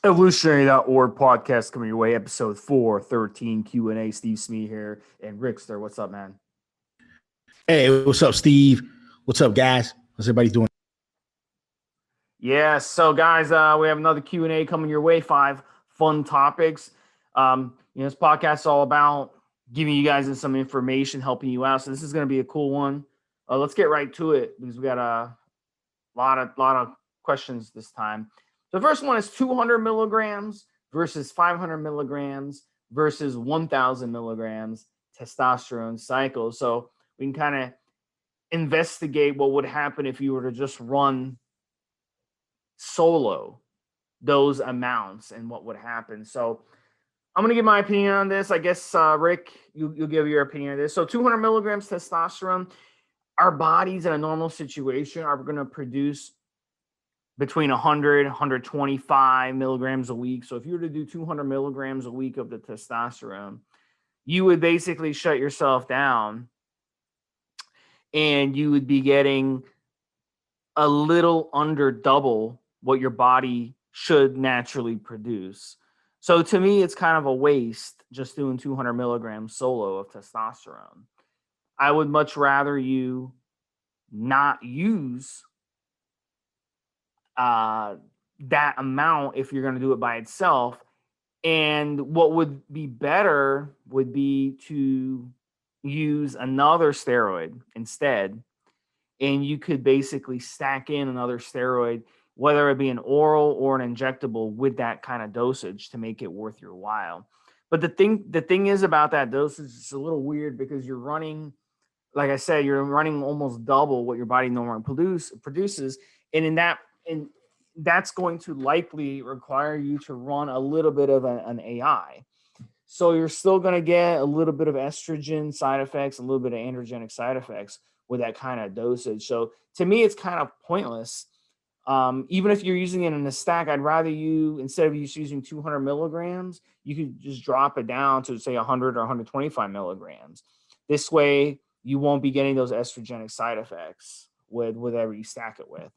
Evolutionary.org podcast coming your way, episode 413 Q&A. Stevesmi here and Rickster. What's up, man? Hey, what's up, Steve? What's up, guys? How's everybody doing? Yeah, so guys, we have another Q&A coming your way, 5 fun topics. This podcast is all about giving you guys some information, helping you out. So this is going to be a cool one. Let's get right to it because we got a lot of questions this time. So the first one is 200 milligrams versus 500 milligrams versus 1,000 milligrams testosterone cycle. So we can kind of investigate what would happen if you were to just run solo those amounts and what would happen. So I'm going to give my opinion on this. I guess, Rick, you'll give your opinion on this. So 200 milligrams testosterone, our bodies in a normal situation are going to produce between 100, 125 milligrams a week. So if you were to do 200 milligrams a week of the testosterone, you would basically shut yourself down and you would be getting a little under double what your body should naturally produce. So to me, it's kind of a waste just doing 200 milligrams solo of testosterone. I would much rather you not use that amount if you're going to do it by itself. And what would be better would be to use another steroid instead. And you could basically stack in another steroid, whether it be an oral or an injectable, with that kind of dosage to make it worth your while. But the thing is about that dosage, it's a little weird because you're running, like I said, you're running almost double what your body normally produces. And that's going to likely require you to run a little bit of an AI. So you're still going to get a little bit of estrogen side effects, a little bit of androgenic side effects with that kind of dosage. So to me, it's kind of pointless. Even if you're using it in a stack, I'd rather you, instead of you using 200 milligrams, you could just drop it down to say 100 or 125 milligrams. This way, you won't be getting those estrogenic side effects with whatever you stack it with.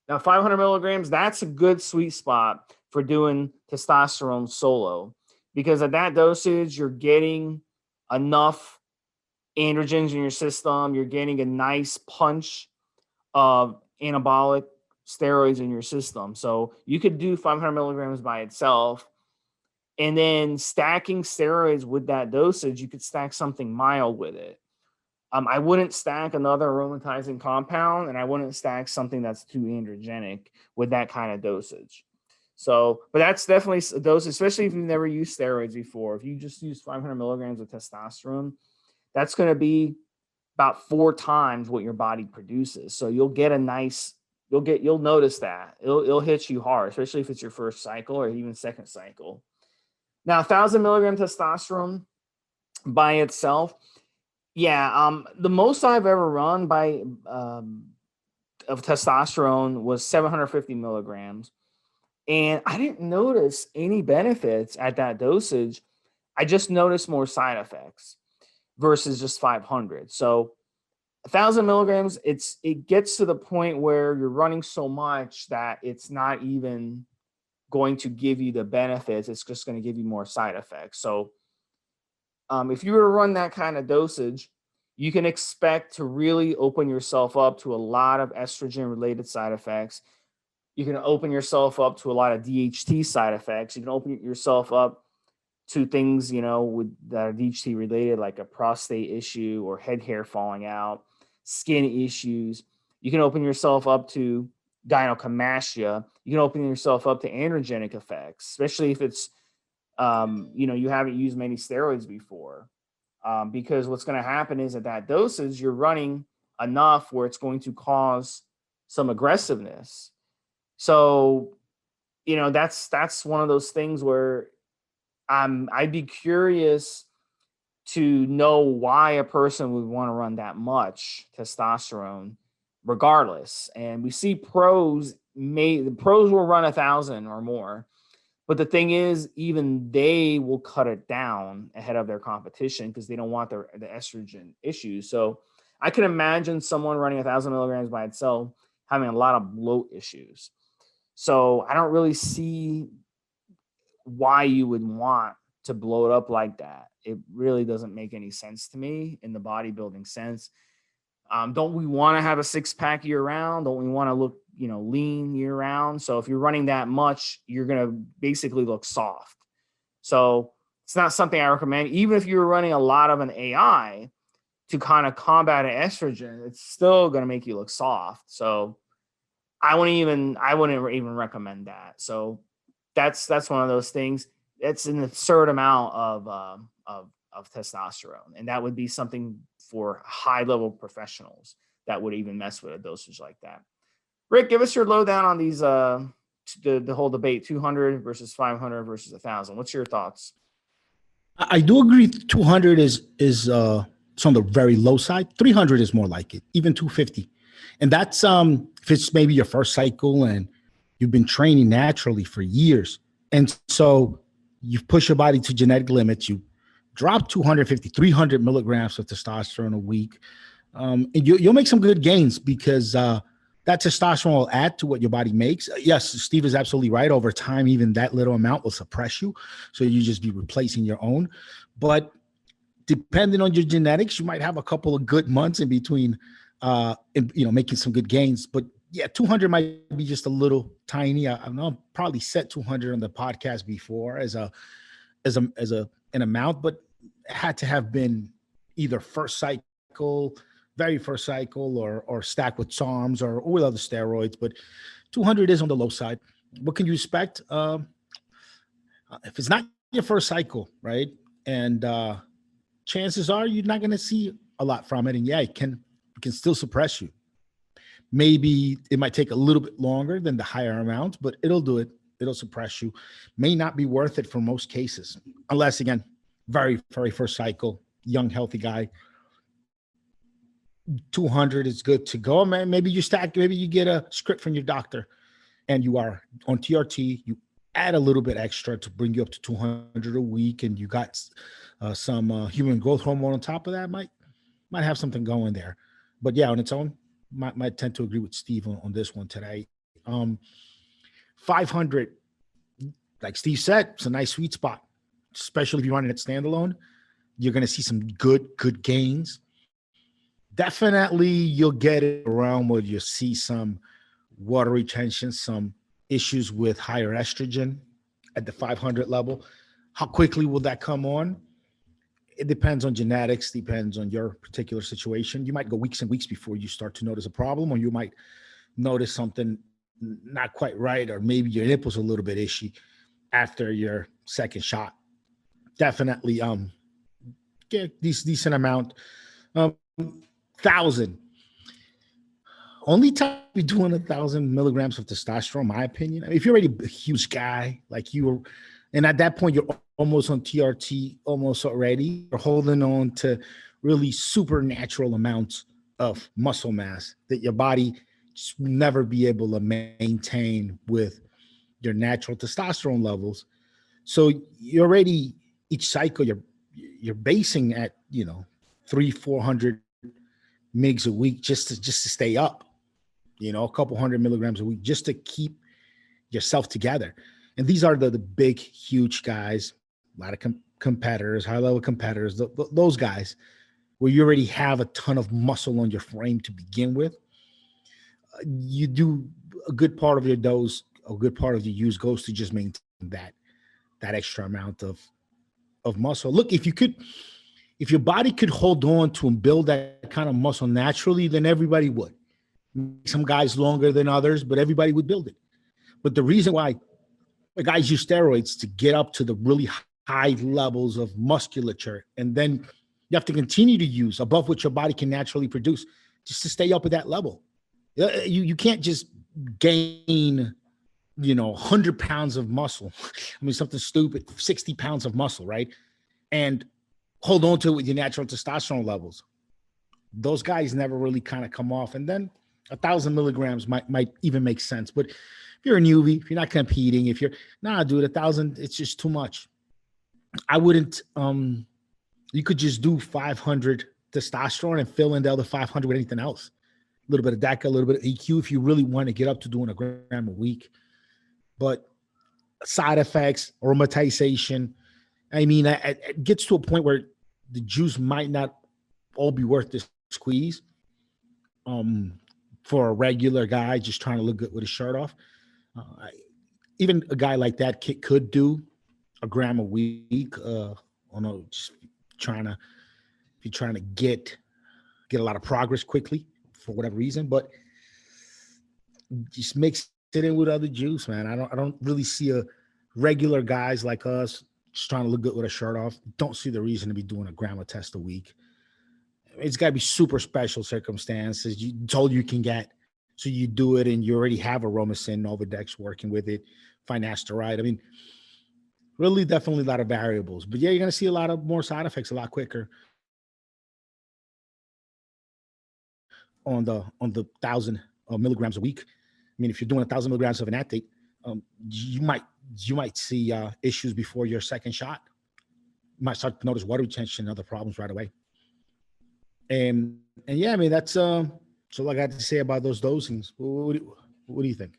Now, 500 milligrams, that's a good sweet spot for doing testosterone solo because at that dosage, you're getting enough androgens in your system. You're getting a nice punch of anabolic steroids in your system. So you could do 500 milligrams by itself. And then stacking steroids with that dosage, you could stack something mild with it. I wouldn't stack another aromatizing compound, and I wouldn't stack something that's too androgenic with that kind of dosage. So, but that's definitely a dose, especially if you've never used steroids before. If you just use 500 milligrams of testosterone, that's going to be about 4 times what your body produces. So you'll get a nice, you'll notice that it'll hit you hard, especially if it's your first cycle or even second cycle. Now, 1,000 milligram testosterone by itself. Yeah, the most I've ever run by of testosterone was 750 milligrams, and I didn't notice any benefits at that dosage. I just noticed more side effects versus just 500. So 1,000 milligrams, it gets to the point where you're running so much that it's not even going to give you the benefits. It's just going to give you more side effects. So if you were to run that kind of dosage, you can expect to really open yourself up to a lot of estrogen related side effects. You can open yourself up to a lot of DHT side effects. You can open yourself up to things, that are DHT related, like a prostate issue or head hair falling out, skin issues. You can open yourself up to gynecomastia. You can open yourself up to androgenic effects, especially if it's you haven't used many steroids before, because what's going to happen is at that dosage, you're running enough where it's going to cause some aggressiveness. So, that's one of those things where I'd be curious to know why a person would want to run that much testosterone regardless. And we see the pros will run 1,000 or more. But the thing is, even they will cut it down ahead of their competition because they don't want the estrogen issues. So I can imagine someone running 1,000 milligrams by itself having a lot of bloat issues. So I don't really see why you would want to blow it up like that. It really doesn't make any sense to me in the bodybuilding sense. Don't we want to have a six pack year round? Don't we want to look, lean year round? So if you're running that much, you're going to basically look soft. So it's not something I recommend. Even if you're running a lot of an AI to kind of combat an estrogen, it's still going to make you look soft. So I wouldn't even recommend that. So that's one of those things. It's an absurd amount of testosterone, and that would be something for high level professionals that would even mess with a dosage like that. Rick, give us your lowdown on these the whole debate: 200 versus 500 versus 1,000. What's your thoughts? I do agree 200 is it's on the very low side. 300 is more like it, even 250. And that's if it's maybe your first cycle and you've been training naturally for years. And so you've pushed your body to genetic limits. You drop 250, 300 milligrams of testosterone a week. And you'll make some good gains because that testosterone will add to what your body makes. Yes, Steve is absolutely right. Over time, even that little amount will suppress you. So you just be replacing your own. But depending on your genetics, you might have a couple of good months in between, making some good gains. But yeah, 200 might be just a little tiny. I know I've probably set 200 on the podcast before as an amount, but it had to have been either first cycle, very first cycle, or stacked with SARMs or with other steroids. But 200 is on the low side. What can you expect? If it's not your first cycle, right? And chances are you're not going to see a lot from it. And yeah, it can still suppress you. Maybe it might take a little bit longer than the higher amount, but it'll do it. It'll suppress you. May not be worth it for most cases, unless, again, very, very first cycle, young, healthy guy. 200 is good to go. Man, maybe you get a script from your doctor and you are on TRT. You add a little bit extra to bring you up to 200 a week, and you got some human growth hormone on top of that. Might have something going there. But yeah, on its own, might tend to agree with Steve on this one today. 500, like Steve said, it's a nice sweet spot, especially if you're running it standalone. You're going to see some good gains. Definitely you'll get it around where you see some water retention, some issues with higher estrogen at the 500 level. How quickly will that come on? It depends on genetics, depends on your particular situation. You might go weeks and weeks before you start to notice a problem, or you might notice something not quite right, or maybe your nipple's a little bit ishy after your second shot. Definitely get decent amount. 1,000. Only time you're doing 1,000 milligrams of testosterone, in my opinion. I mean, if you're already a huge guy, like you were, and at that point you're almost on TRT, almost already, you're holding on to really supernatural amounts of muscle mass that your body just will never be able to maintain with your natural testosterone levels. So you're already, each cycle you're basing at 300-400 mgs a week just to stay up, a couple hundred milligrams a week just to keep yourself together. And these are the big, huge guys, a lot of competitors, high-level competitors, those guys where you already have a ton of muscle on your frame to begin with. You do a good part of your dose, a good part of your use goes to just maintain that extra amount of muscle. Look, if your body could hold on to and build that kind of muscle naturally, then everybody would. Some guys longer than others, but everybody would build it. But the reason why the guys use steroids to get up to the really high levels of musculature, and then you have to continue to use above what your body can naturally produce just to stay up at that level. You can't just gain 100 pounds of muscle. I mean, something stupid, 60 pounds of muscle, right? And hold on to it with your natural testosterone levels. Those guys never really kind of come off. And then 1,000 milligrams might even make sense. But if you're a newbie, if you're not competing, if you're, dude, 1,000, it's just too much. I wouldn't, you could just do 500 testosterone and fill in the other 500 with anything else. A little bit of DACA, a little bit of EQ if you really want to get up to doing a gram a week. But side effects, aromatization. I mean, it gets to a point where the juice might not all be worth the squeeze. For a regular guy just trying to look good with his shirt off, even a guy like that could do a gram a week. On a just trying to if you're trying to get a lot of progress quickly for whatever reason, but just mix it in with other juice, man. I don't really see a regular guys like us just trying to look good with a shirt off. Don't see the reason to be doing a gram of test a week. It's got to be super special circumstances. You told you can get, so you do it and you already have Aromacin, Novadex working with it, finasteride. I mean, really, definitely a lot of variables. But yeah, you're going to see a lot of more side effects a lot quicker on the 1,000 milligrams a week. I mean, if you're doing 1,000 milligrams of an athlete, you might see issues before your second shot. You might start to notice water retention and other problems right away. And yeah, I mean, that's so I got to say about those dosings. What do you think?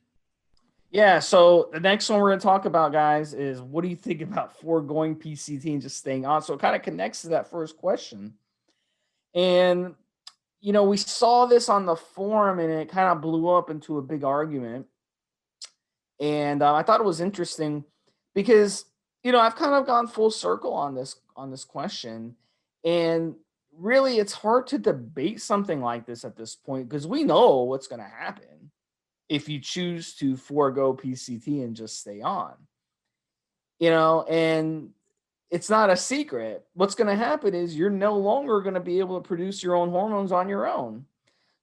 Yeah, so the next one we're going to talk about, guys, is what do you think about foregoing PCT and just staying on? So it kind of connects to that first question. And, you know, we saw this on the forum and it kind of blew up into a big argument. And I thought it was interesting because, you know, I've kind of gone full circle on this question. And really, it's hard to debate something like this at this point because we know what's going to happen if you choose to forego PCT and just stay on, you know, and it's not a secret. What's going to happen is you're no longer going to be able to produce your own hormones on your own.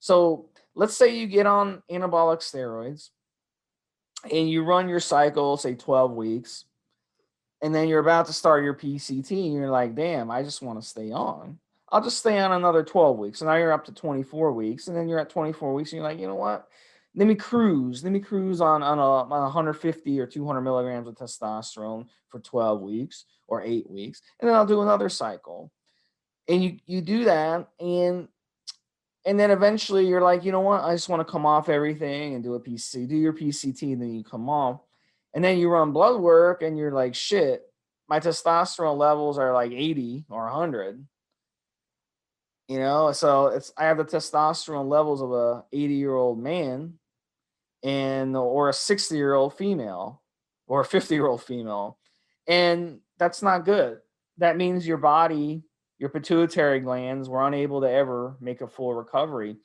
So let's say you get on anabolic steroids and you run your cycle, say 12 weeks, and then you're about to start your PCT and you're like, damn, I just want to stay on. I'll just stay on another 12 weeks. So now you're up to 24 weeks. And then you're at 24 weeks and you're like, you know what? Let me cruise on 150 or 200 milligrams of testosterone for 12 weeks or 8 weeks. And then I'll do another cycle. And you do that. And then eventually you're like, you know what? I just want to come off everything and do a PCT, do your PCT, and then you come off. And then you run blood work and you're like, shit, my testosterone levels are like 80 or 100. You know, so I have the testosterone levels of a 80-year-old man or a 60-year-old female or a 50-year-old female. And that's not good. That means your body, your pituitary glands were unable to ever make a full recovery.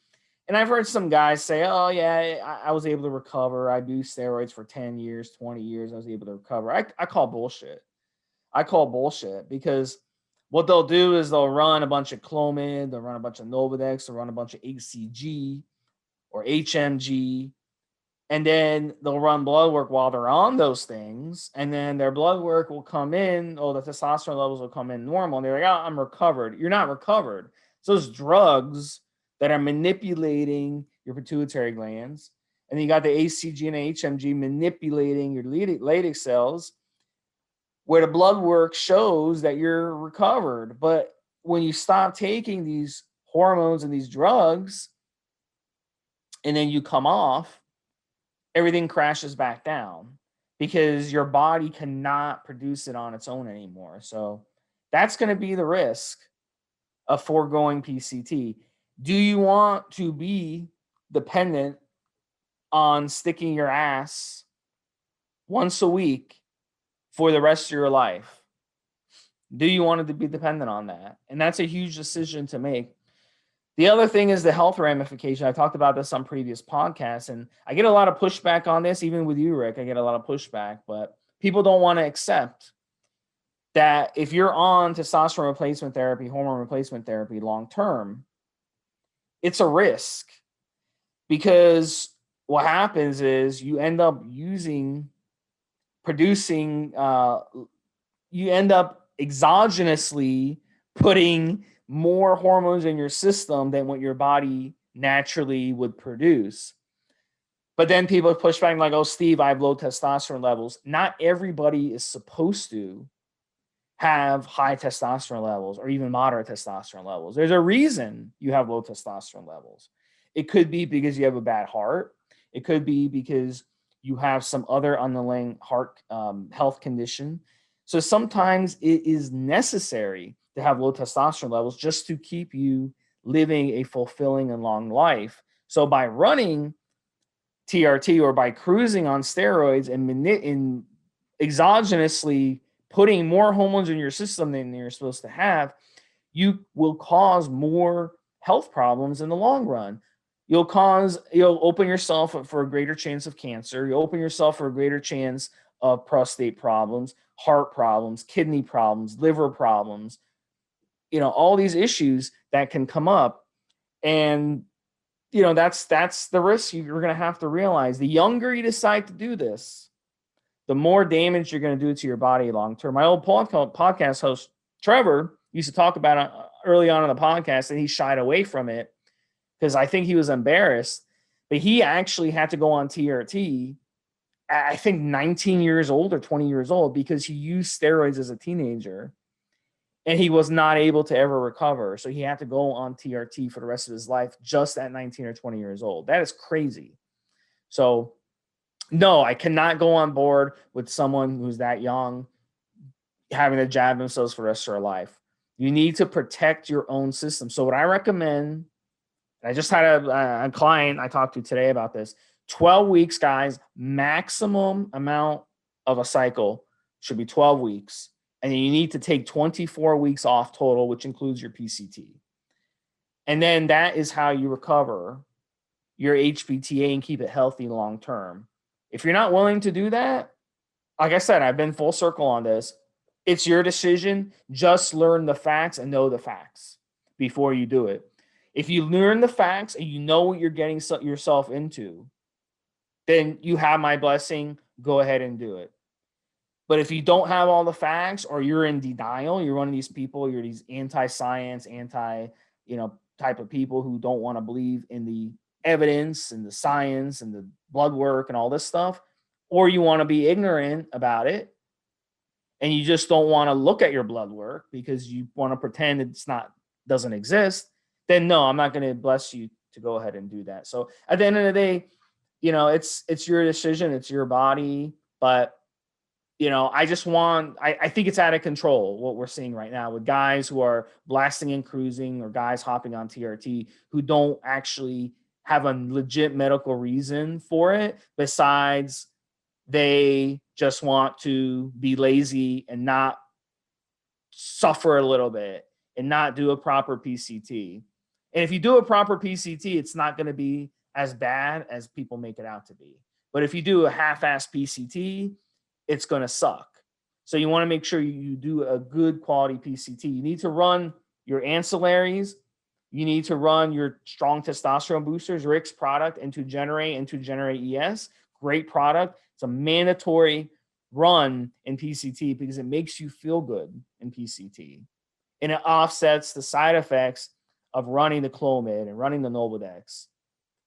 And I've heard some guys say, oh, yeah, I was able to recover. I do steroids for 10 years, 20 years. I was able to recover. I call bullshit. I call bullshit because what they'll do is they'll run a bunch of Clomid, they'll run a bunch of Novadex, they'll run a bunch of HCG or HMG, and then they'll run blood work while they're on those things. And then their blood work will come in, the testosterone levels will come in normal. And they're like, oh, I'm recovered. You're not recovered. So those drugs that are manipulating your pituitary glands, and then you got the HCG and HMG manipulating your Leydig cells, where the blood work shows that you're recovered. But when you stop taking these hormones and these drugs, and then you come off, everything crashes back down because your body cannot produce it on its own anymore. So that's going to be the risk of foregoing PCT. Do you want to be dependent on sticking your ass once a week for the rest of your life? Do you want to be dependent on that? And that's a huge decision to make. The other thing is the health ramification. I talked about this on previous podcasts, and I get a lot of pushback on this, even with you, Rick. I get a lot of pushback, but people don't want to accept that if you're on testosterone replacement therapy, hormone replacement therapy long term, it's a risk, because what happens is you end up you end up exogenously putting more hormones in your system than what your body naturally would produce. But then people push back like, oh, Steve, I have low testosterone levels. Not everybody is supposed to have high testosterone levels or even moderate testosterone levels. There's a reason you have low testosterone levels. It could be because you have a bad heart. It could be because you have some other underlying heart health condition. So sometimes it is necessary to have low testosterone levels just to keep you living a fulfilling and long life. So by running TRT or by cruising on steroids and exogenously putting more hormones in your system than you're supposed to have, you will cause more health problems in the long run. You'll open yourself up for a greater chance of cancer. You'll open yourself for a greater chance of prostate problems, heart problems, kidney problems, liver problems, all these issues that can come up. And that's the risk you're going to have to realize. The younger you decide to do this, the more damage you're going to do to your body long term. My old podcast host, Trevor, used to talk about it early on in the podcast, and he shied away from it because I think he was embarrassed. But he actually had to go on TRT, I think 19 years old or 20 years old, because he used steroids as a teenager. And he was not able to ever recover. So he had to go on TRT for the rest of his life just at 19 or 20 years old. That is crazy. So, no, I cannot go on board with someone who's that young having to jab themselves for the rest of their life. You need to protect your own system. So what I recommend, I just had a client I talked to today about this, 12 weeks, guys, maximum amount of a cycle should be 12 weeks. And you need to take 24 weeks off total, which includes your PCT. And then that is how you recover your HPTA and keep it healthy long term. If you're not willing to do that, like I said, I've been full circle on this. It's your decision. Just learn the facts and know the facts before you do it. If you learn the facts and you know what you're getting yourself into, then you have my blessing. Go ahead and do it. But if you don't have all the facts, or you're in denial, you're one of these people, you're these anti-science, type of people who don't want to believe in the evidence and the science and the blood work and all this stuff, or you want to be ignorant about it and you just don't want to look at your blood work because you want to pretend doesn't exist, then no, I'm not going to bless you to go ahead and do that. So at the end of the day, it's your decision, it's your body, but I think it's out of control what we're seeing right now with guys who are blasting and cruising, or guys hopping on TRT who don't actually have a legit medical reason for it, besides they just want to be lazy and not suffer a little bit and not do a proper PCT. And if you do a proper PCT, it's not going to be as bad as people make it out to be. But if you do a half-ass PCT, it's going to suck. So you want to make sure you do a good quality PCT. You need to run your ancillaries. You need to run your strong testosterone boosters, Rick's product, and to generate ES. Great product. It's a mandatory run in PCT because it makes you feel good in PCT. And it offsets the side effects of running the Clomid and running the Nolvadex.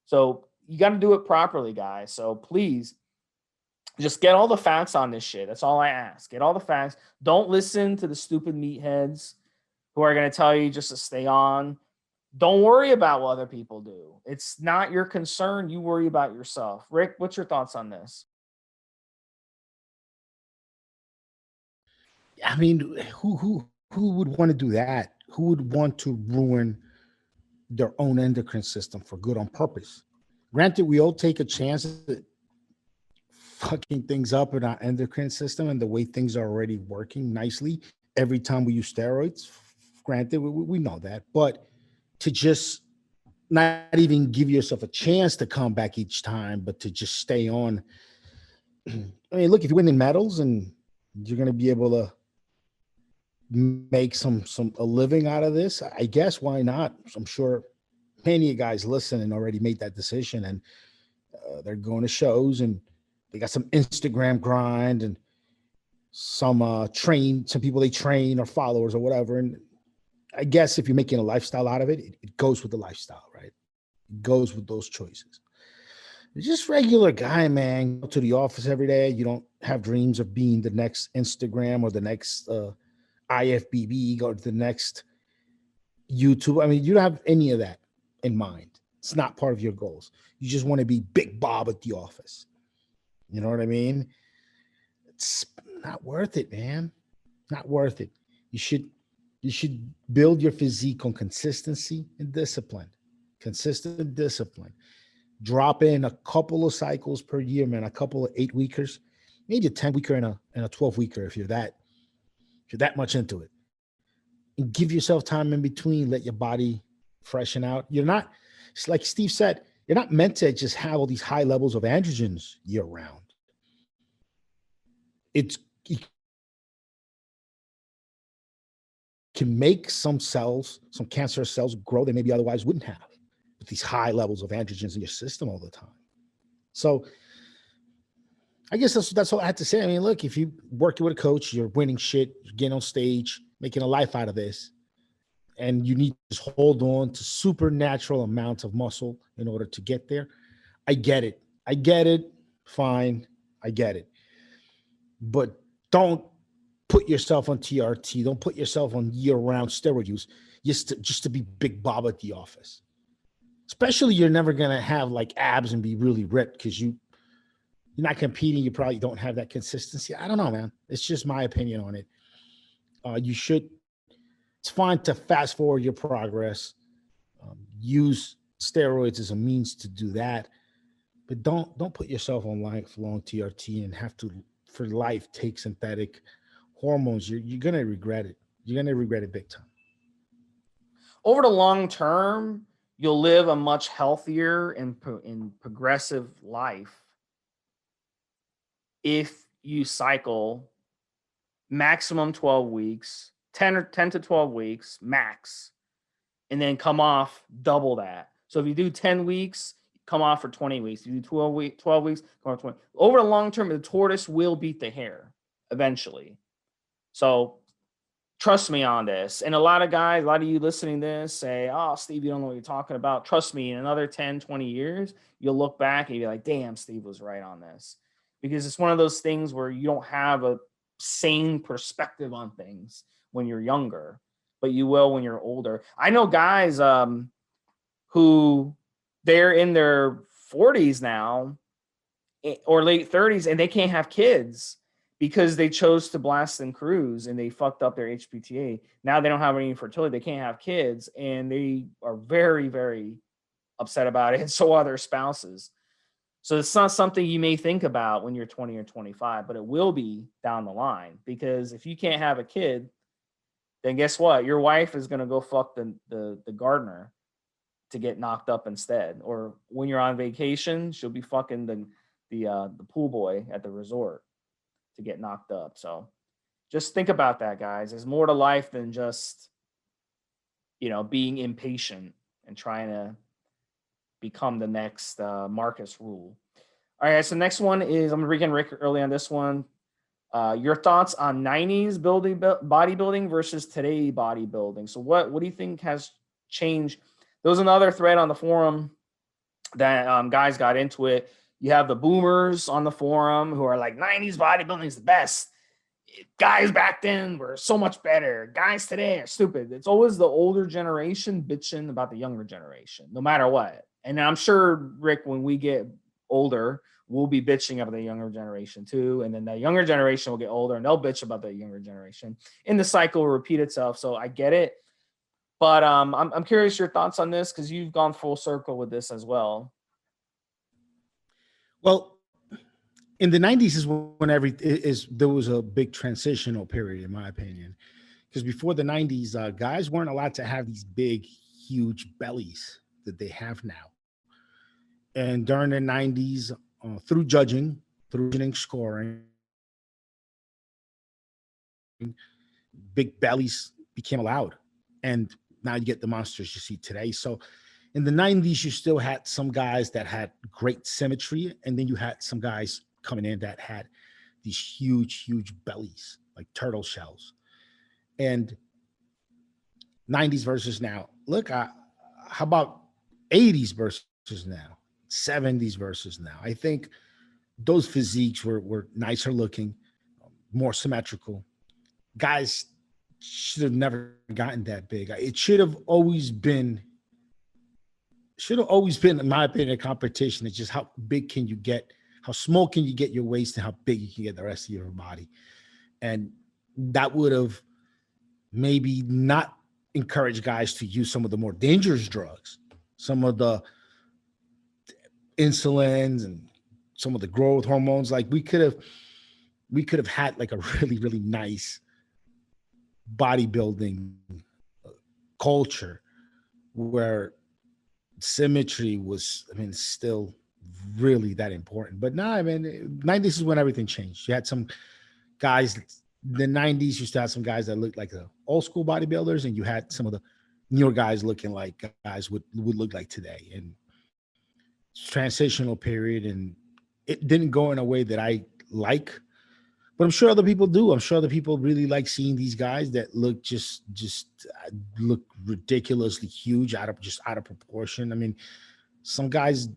So you got to do it properly, guys. So please, just get all the facts on this shit. That's all I ask. Get all the facts. Don't listen to the stupid meatheads who are going to tell you just to stay on. Don't worry about what other people do. It's not your concern. You worry about yourself. Rick, what's your thoughts on this? I mean, who would want to do that? Who would want to ruin their own endocrine system for good on purpose? Granted, we all take a chance at fucking things up in our endocrine system and the way things are already working nicely every time we use steroids. Granted, we know that, but to just not even give yourself a chance to come back each time, but to just stay on. I mean, look, if you're winning medals and you're going to be able to make a living out of this, I guess why not? I'm sure many guys listen and already made that decision, and they're going to shows and they got some Instagram grind and some people they train or followers or whatever. And I guess if you're making a lifestyle out of it, it goes with the lifestyle, right? It goes with those choices. You're just regular guy, man. Go to the office every day. You don't have dreams of being the next Instagram or the next IFBB, go to the next YouTube. I mean, you don't have any of that in mind. It's not part of your goals. You just want to be Big Bob at the office. You know what I mean? It's not worth it, man. Not worth it. You should you should build your physique on consistency and discipline. Consistent discipline. Drop in a couple of cycles per year, man. A couple of 8 weekers, maybe a 10 weeker and a 12 weeker if you're that much into it. And give yourself time in between. Let your body freshen out. You're not, it's like Steve said, you're not meant to just have all these high levels of androgens year round. It's it can make some cells, some cancerous cells grow they maybe otherwise wouldn't have with these high levels of androgens in your system all the time. So I guess that's all I had to say. I mean, look, if you working with a coach, you're winning shit, you're getting on stage, making a life out of this, and you need to just hold on to supernatural amounts of muscle in order to get there. I get it. I get it. Fine. I get it. But don't put yourself on TRT. Don't put yourself on year-round steroid use just to be Big Bob at the office. Especially you're never going to have like abs and be really ripped because you're not competing. You probably don't have that consistency. I don't know, man. It's just my opinion on it. It's fine to fast forward your progress. Use steroids as a means to do that. But don't put yourself on lifelong TRT and have to, for life, take synthetic hormones. You're going to regret it. You're going to regret it big time. Over the long term, you'll live a much healthier and progressive life if you cycle maximum 12 weeks, 10 to 12 weeks max, and then come off double that. So if you do 10 weeks, come off for 20 weeks. If you do 12 weeks, come off 20. Over the long term, the tortoise will beat the hare eventually. So trust me on this. And a lot of guys, a lot of you listening to this say, oh, Steve, you don't know what you're talking about. Trust me, in another 10, 20 years, you'll look back and you'll be like, damn, Steve was right on this. Because it's one of those things where you don't have a sane perspective on things when you're younger, but you will when you're older. I know guys who they're in their 40s now or late 30s and they can't have kids because they chose to blast and cruise and they fucked up their HPTA. Now they don't have any fertility. They can't have kids and they are very, very upset about it. And so are their spouses. So it's not something you may think about when you're 20 or 25, but it will be down the line, because if you can't have a kid, then guess what? Your wife is going to go fuck the gardener to get knocked up instead. Or when you're on vacation, she'll be fucking the pool boy at the resort to get knocked up. So just think about that, guys. There's more to life than just, being impatient and trying to become the next Marcus Rule. All right, so next one is, I'm reading Rick early on this one. Your thoughts on 90s bodybuilding versus today bodybuilding. So what do you think has changed? There was another thread on the forum that guys got into it. You have the boomers on the forum who are like, 90s bodybuilding is the best. Guys back then were so much better. Guys today are stupid. It's always the older generation bitching about the younger generation, no matter what. And I'm sure, Rick, when we get older, we'll be bitching about the younger generation too. And then the younger generation will get older and they'll bitch about the younger generation. And the cycle will repeat itself. So I get it. But I'm curious your thoughts on this, because you've gone full circle with this as well. Well, in the 90s is when there was a big transitional period, in my opinion. Because before the 90s, guys weren't allowed to have these big, huge bellies that they have now. And during the 90s, through judging, scoring, big bellies became allowed. And now you get the monsters you see today. So in the 90s, you still had some guys that had great symmetry. And then you had some guys coming in that had these huge, huge bellies, like turtle shells. And 90s versus now. Look, how about 80s versus now? 70s versus now? I think those physiques were nicer looking, more symmetrical. Guys should have never gotten that big. It should have always been, in my opinion, a competition. It's just how big can you get how small can you get your waist and how big you can get the rest of your body. And that would have maybe not encouraged guys to use some of the more dangerous drugs, some of the insulins and some of the growth hormones. Like we could have had like a really, really nice bodybuilding culture where symmetry was, I mean, still really that important. But now, I mean, 90s is when everything changed. You had some guys, the 90s used to have some guys that looked like the old school bodybuilders, and you had some of the newer guys looking like guys would look like today. And transitional period, and it didn't go in a way that I like, but I'm sure other people do. I'm sure other people really like seeing these guys that look just look ridiculously huge, out of proportion. I mean, some guys,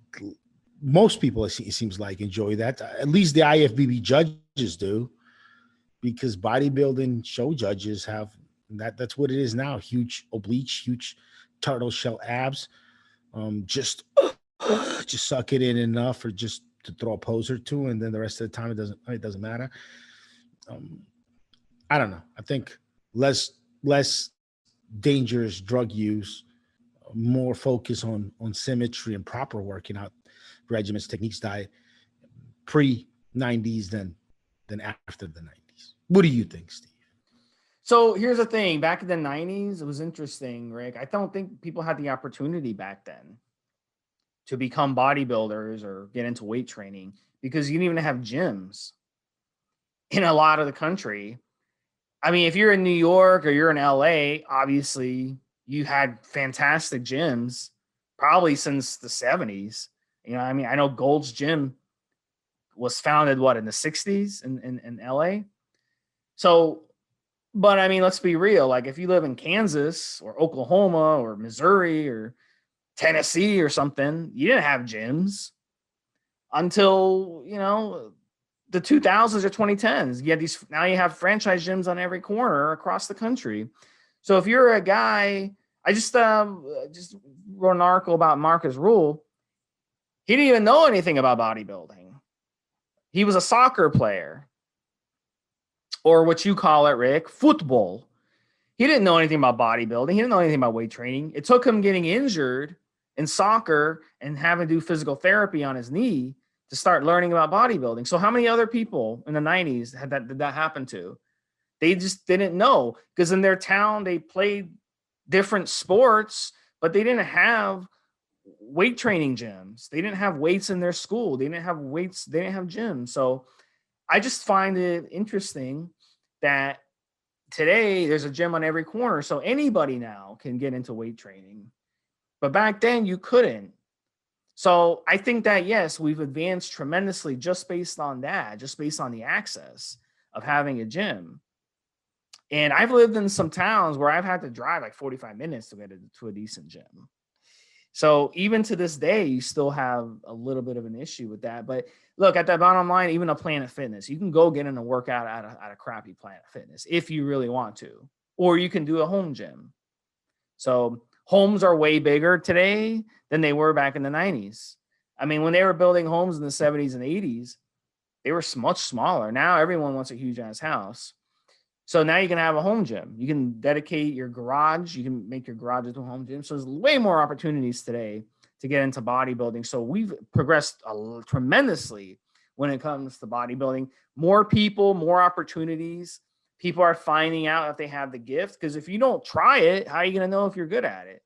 most people, it seems like, enjoy that. At least the IFBB judges do, because bodybuilding show judges have that's what it is now. Huge obliques, huge turtle shell abs. Just suck it in enough, or just to throw a pose or two, and then the rest of the time it doesn't matter. I don't know. I think less dangerous drug use, more focus on symmetry and proper working out regimens, techniques, diet, pre-90s than after the 90s. What do you think, Steve? So here's the thing. Back in the 90s, it was interesting, Rick. I don't think people had the opportunity back then to become bodybuilders or get into weight training, because you didn't even have gyms in a lot of the country. I mean, if you're in New York or you're in LA, obviously you had fantastic gyms probably since the 70s. You know, I mean, I know Gold's Gym was founded, in the 60s in LA. So, but I mean, let's be real. Like if you live in Kansas or Oklahoma or Missouri or Tennessee or something, you didn't have gyms until, the 2000s or 2010s. You had these, now you have franchise gyms on every corner across the country. So if you're a guy, I just wrote an article about Marcus Rule. He didn't even know anything about bodybuilding. He was a soccer player, or what you call it, Rick, football. He didn't know anything about bodybuilding. He didn't know anything about weight training. It took him getting injured in soccer and having to do physical therapy on his knee to start learning about bodybuilding. So how many other people in the 90s did that happen to? They just didn't know, because in their town, they played different sports, but they didn't have weight training gyms. They didn't have weights in their school. They didn't have weights. They didn't have gyms. So I just find it interesting that today there's a gym on every corner. So anybody now can get into weight training. But back then you couldn't. So I think that, yes, we've advanced tremendously just based on that, just based on the access of having a gym. And I've lived in some towns where I've had to drive like 45 minutes to get to a decent gym. So even to this day, you still have a little bit of an issue with that. But look, at the bottom line, even a Planet Fitness, you can go get in a workout at a crappy Planet Fitness if you really want to, or you can do a home gym. So homes are way bigger today than they were back in the 90s. I mean, when they were building homes in the 70s and 80s, they were much smaller. Now everyone wants a huge ass house. So now you can have a home gym. You can dedicate your garage. You can make your garage into a home gym. So there's way more opportunities today to get into bodybuilding. So we've progressed tremendously when it comes to bodybuilding. More people, more opportunities. People are finding out if they have the gift, because if you don't try it, how are you going to know if you're good at it?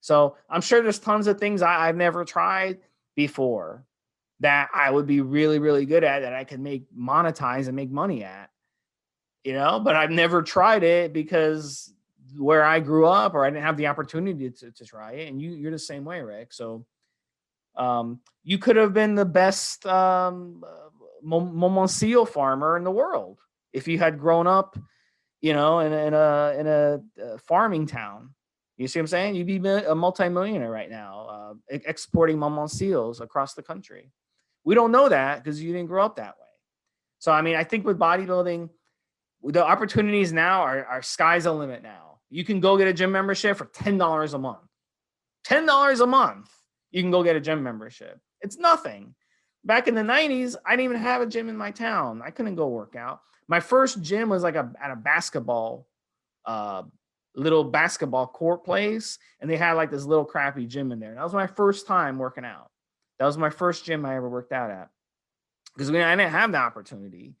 So I'm sure there's tons of things I've never tried before that I would be really, really good at, that I could monetize and make money at, but I've never tried it because where I grew up, or I didn't have the opportunity to try it. And you're the same way, Rick. So you could have been the best Momonseal farmer in the world if you had grown up, in a farming town. You see what I'm saying? You'd be a multimillionaire right now, exporting Momonseals across the country. We don't know that because you didn't grow up that way. So, I mean, I think with bodybuilding, the opportunities now are sky's the limit now. You can go get a gym membership for $10 a month. $10 a month, you can go get a gym membership. It's nothing. back in the 90s, I didn't even have a gym in my town. I couldn't go work out. My first gym was like at a basketball, little basketball court place, and they had like this little crappy gym in there. That was my first time working out. That was my first gym I ever worked out at, because I didn't have the opportunity.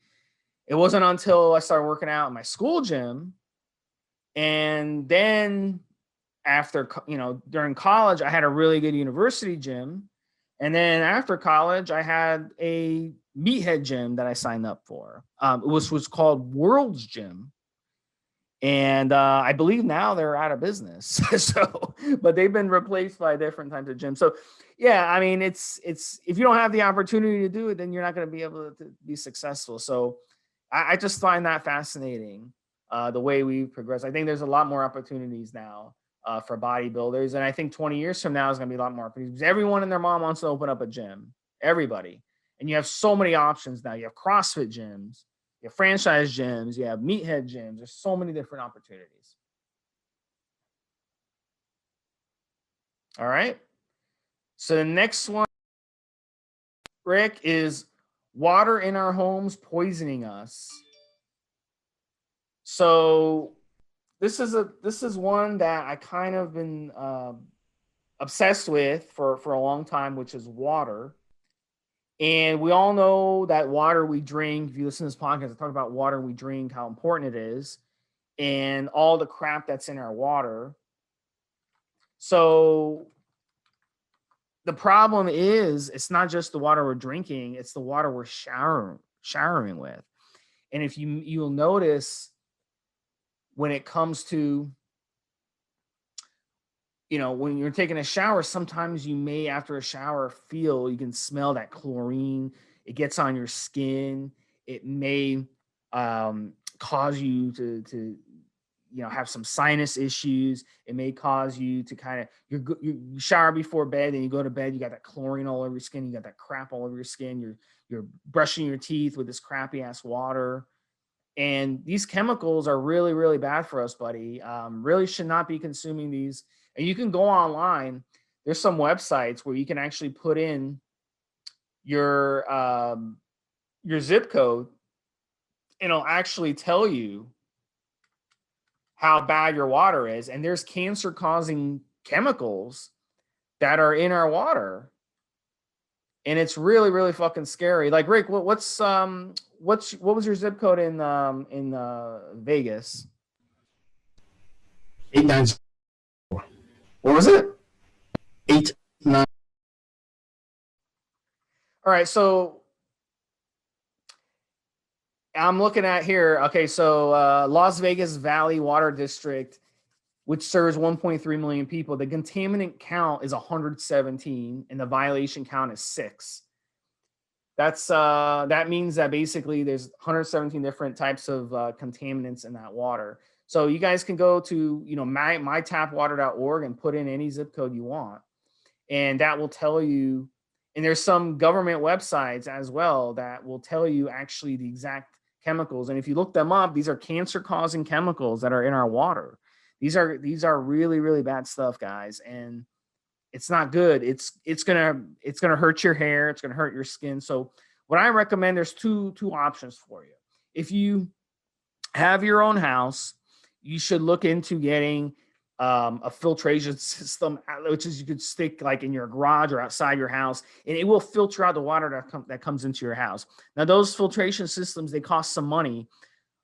It wasn't until I started working out in my school gym, and then after, during college, I had a really good university gym. And then after college, I had a meathead gym that I signed up for. It was called World's Gym. And I believe now they're out of business. So, but they've been replaced by different types of gyms. So yeah, I mean, it's if you don't have the opportunity to do it, then you're not going to be able to be successful. So I just find that fascinating, the way we progress. I think there's a lot more opportunities now for bodybuilders. And I think 20 years from now is going to be a lot more opportunities, because everyone and their mom wants to open up a gym, everybody. And you have so many options now. You have CrossFit gyms, you have franchise gyms, you have meathead gyms. There's so many different opportunities. All right. So the next one, Rick, is water in our homes poisoning us. So this is one that I kind of been obsessed with for a long time, which is water. And we all know that water we drink, if you listen to this podcast, I talk about water we drink, how important it is, and all the crap that's in our water. So the problem is, it's not just the water we're drinking, it's the water we're showering with. And if you'll notice, when it comes to, when you're taking a shower, sometimes you may, after a shower, you can smell that chlorine. It gets on your skin. It may cause you to have some sinus issues. It may cause you to kind of, you shower before bed, and you go to bed, you got that chlorine all over your skin. You got that crap all over your skin. You're brushing your teeth with this crappy ass water. And these chemicals are really, really bad for us, buddy. Really should not be consuming these. And you can go online. There's some websites where you can actually put in your zip code, and it'll actually tell you how bad your water is. And there's cancer-causing chemicals that are in our water. And it's really, really fucking scary. Like, Rick, what was your zip code in Vegas? 890. What was it? 89. All right, so I'm looking at here. Okay, so Las Vegas Valley Water District, which serves 1.3 million people, the contaminant count is 117, and the violation count is 6. That means that basically there's 117 different types of contaminants in that water. So you guys can go to mytapwater.org and put in any zip code you want, and that will tell you. And there's some government websites as well that will tell you actually the exact chemicals. And if you look them up, these are cancer-causing chemicals that are in our water. These are really, really bad stuff, guys, and it's not good. It's gonna hurt your hair. It's gonna hurt your skin. So what I recommend, there's two options for you. If you have your own house, you should look into getting a filtration system, which is you could stick like in your garage or outside your house, and it will filter out the water that comes into your house. Now, those filtration systems, they cost some money.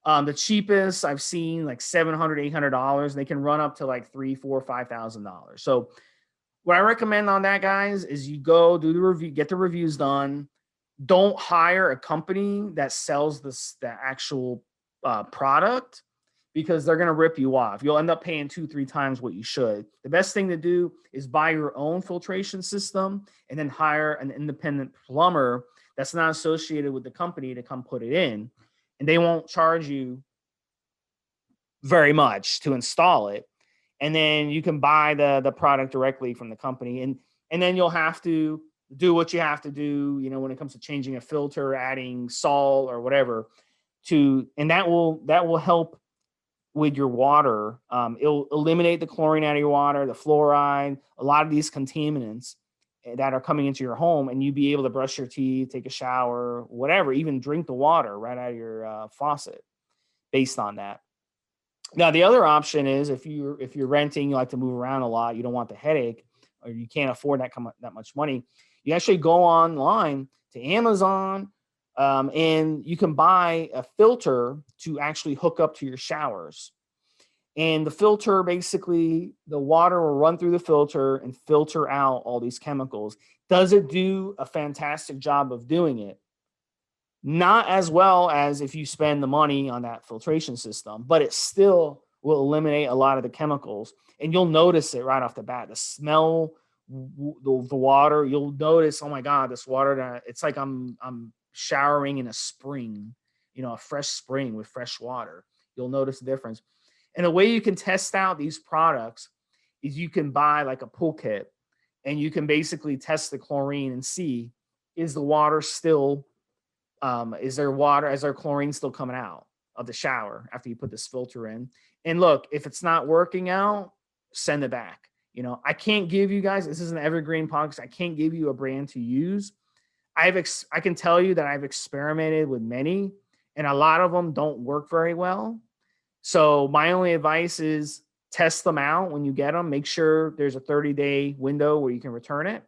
The cheapest I've seen, like $700, $800. They can run up to like $3,000, $4,000, $5,000. So what I recommend on that, guys, is you go do the review, get the reviews done. Don't hire a company that sells the actual product, because they're going to rip you off. You'll end up paying 2-3 times what you should. The best thing to do is buy your own filtration system and then hire an independent plumber that's not associated with the company to come put it in. And they won't charge you very much to install it. And then you can buy the product directly from the company. And then you'll have to do what you have to do, when it comes to changing a filter, adding salt or whatever, and that will help with your water. It'll eliminate the chlorine out of your water, the fluoride, a lot of these contaminants. that are coming into your home, and you be able to brush your teeth, take a shower, whatever, even drink the water right out of your faucet based on that. Now, the other option is if you're renting, you like to move around a lot, you don't want the headache, or you can't afford that much money, you actually go online to Amazon, and you can buy a filter to actually hook up to your showers. And the filter, basically, the water will run through the filter and filter out all these chemicals. Does it do a fantastic job of doing it? Not as well as if you spend the money on that filtration system, but it still will eliminate a lot of the chemicals. And you'll notice it right off the bat. The smell, the water, you'll notice, oh my God, this water, it's like I'm showering in a spring, a fresh spring with fresh water. You'll notice the difference. And the way you can test out these products is you can buy like a pool kit, and you can basically test the chlorine and see, is the water still, is there chlorine still coming out of the shower after you put this filter in? And look, if it's not working out, send it back. I can't give you guys, this is an evergreen podcast, I can't give you a brand to use. I can tell you that I've experimented with many, and a lot of them don't work very well. So my only advice is test them out when you get them. Make sure there's a 30-day window where you can return it.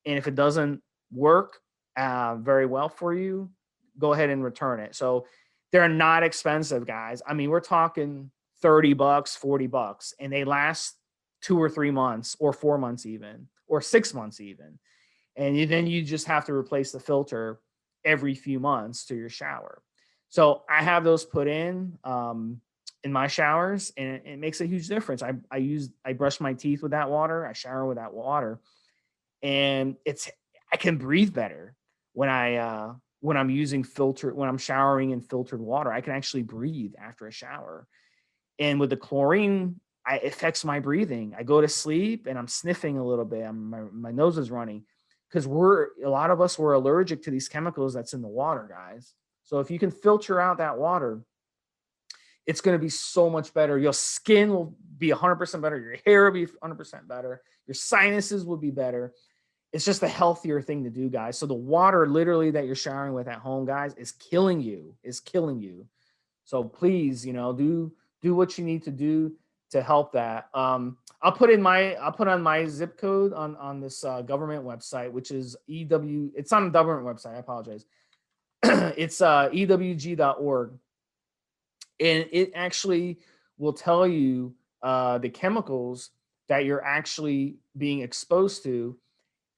And if it doesn't work very well for you, go ahead and return it. So they're not expensive, guys. I mean, we're talking $30, $40, and they last 2 or 3 months, or 4 months even, or 6 months even. And then you just have to replace the filter every few months to your shower. So I have those put in my showers, and it makes a huge difference. I brush my teeth with that water. I shower with that water, and I can breathe better when I'm using when I'm showering in filtered water. I can actually breathe after a shower. And with the chlorine, it affects my breathing. I go to sleep and I'm sniffing a little bit. My nose is running, because a lot of us were allergic to these chemicals that's in the water, guys. So if you can filter out that water, it's going to be so much better. Your skin will be 100% better. Your hair will be 100% better. Your sinuses will be better. It's just a healthier thing to do, guys. So the water literally that you're showering with at home, guys, is killing you. So please, do what you need to do to help that. I'll put on my zip code on this government website, which is it's on a government website. I apologize. It's ewg.org. And it actually will tell you the chemicals that you're actually being exposed to.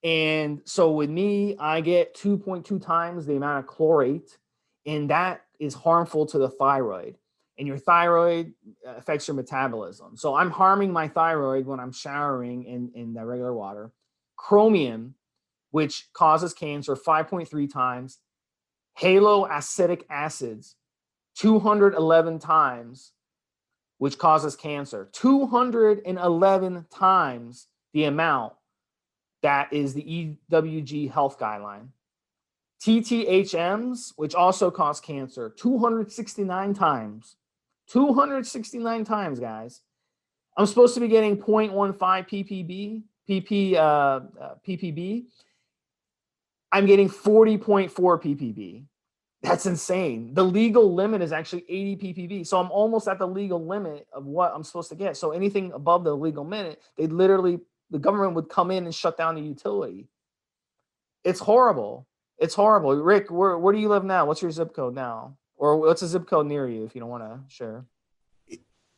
And so with me, I get 2.2 times the amount of chlorate, and that is harmful to the thyroid. And your thyroid affects your metabolism. So I'm harming my thyroid when I'm showering in the regular water. Chromium, which causes cancer, 5.3 times. Haloacetic acids, 211 times, which causes cancer. 211 times the amount that is the EWG health guideline. TTHMs, which also cause cancer, 269 times. 269 times, guys. I'm supposed to be getting 0.15 ppb. I'm getting 40.4 ppb. That's insane. The legal limit is actually 80 ppb. So I'm almost at the legal limit of what I'm supposed to get. So anything above the legal limit, the government would come in and shut down the utility. It's horrible. It's horrible. Rick, where do you live now? What's your zip code now? Or what's a zip code near you if you don't want to share?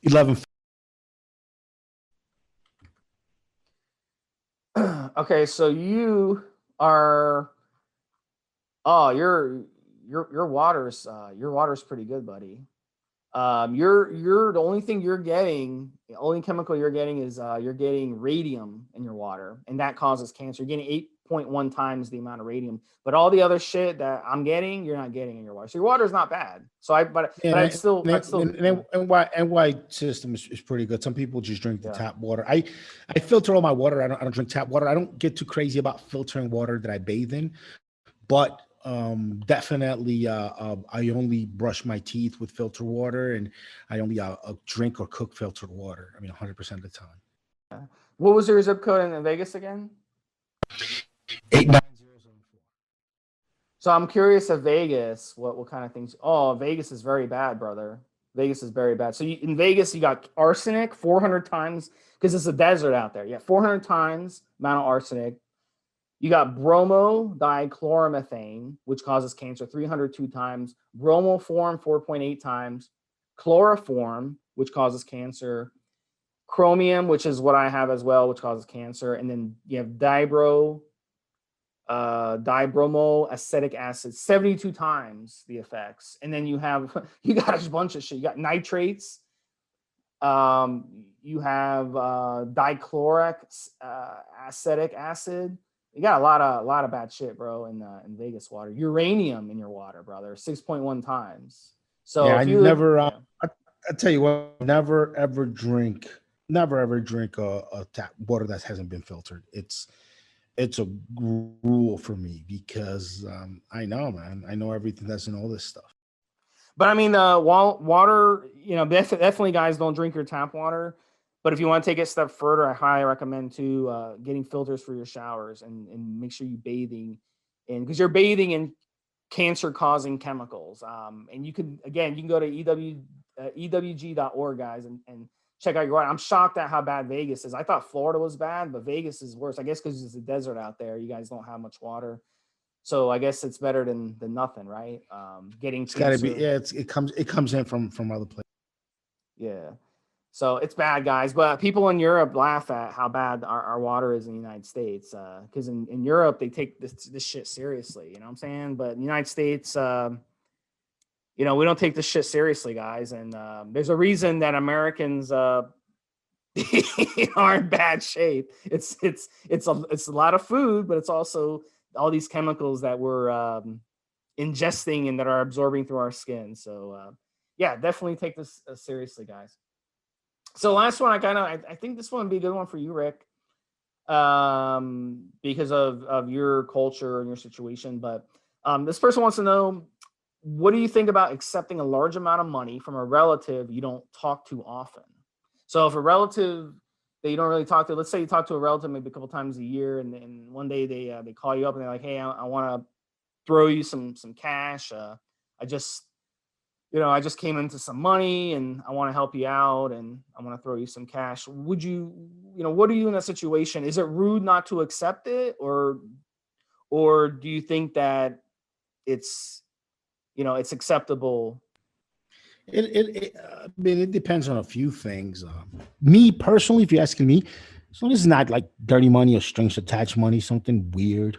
11. Okay, so you are, your water's pretty good, buddy. You're the only thing you're getting, the only chemical you're getting is you're getting radium in your water, and that causes cancer. You're getting 8.1 times the amount of radium, but all the other shit that I'm getting, you're not getting in your water. So your water is not bad. So I'd still NY system is pretty good. Some people just drink the tap water. I filter all my water. I don't drink tap water. I don't get too crazy about filtering water that I bathe in, but definitely I only brush my teeth with filtered water, and I only drink or cook filtered water. I mean, 100% of the time. What was your zip code in Vegas again? 89074. So I'm curious of Vegas, what kind of things? Oh, Vegas is very bad, brother. Vegas is very bad. So in Vegas, you got arsenic 400 times because it's a desert out there. Yeah, 400 times amount of arsenic. You got bromodichloromethane, which causes cancer 302 times. Bromoform 4.8 times. Chloroform, which causes cancer. Chromium, which is what I have as well, which causes cancer. And then you have dibromo acetic acid 72 times the effects. And then you got a bunch of shit. You got nitrates, you have dichloric acetic acid. You got a lot of bad shit, bro, in Vegas water. Uranium in your water, brother, 6.1 times. So Yeah, if I you never. yeah. I tell you what, never ever drink a tap water that hasn't been filtered. It's a rule for me because I know, man. I know everything that's in all this stuff. But I mean, water, definitely, guys, don't drink your tap water. But if you want to take it a step further, I highly recommend getting filters for your showers and make sure you're bathing because you're bathing in cancer-causing chemicals. And you can go to ewg.org, guys, and check out your water. I'm shocked at how bad Vegas is. I thought Florida was bad, but Vegas is worse. I guess because it's a desert out there. You guys don't have much water. So I guess it's better than nothing, right? Getting It's got to be. cancer. Yeah, it comes in from other places. Yeah. So it's bad, guys. But people in Europe laugh at how bad our water is in the United States. Because in Europe, they take this shit seriously. You know what I'm saying? But in the United States, we don't take this shit seriously, guys. And there's a reason that Americans are in bad shape. It's a lot of food, but it's also all these chemicals that we're ingesting and that are absorbing through our skin. So yeah, definitely take this seriously, guys. So last one, I think this one would be a good one for you, Rick, because of your culture and your situation. But this person wants to know, what do you think about accepting a large amount of money from a relative you don't talk to often? So if a relative that you don't really talk to, let's say you talk to a relative maybe a couple times a year, and then one day they call you up and they're like, hey, I want to throw you some cash. I just came into some money and I want to help you out and I want to throw you some cash. Would you, what are you in that situation? Is it rude not to accept it, or do you think that it's acceptable? I mean, it depends on a few things. Me personally, if you're asking me, as long as it's not like dirty money or strings attached money, something weird,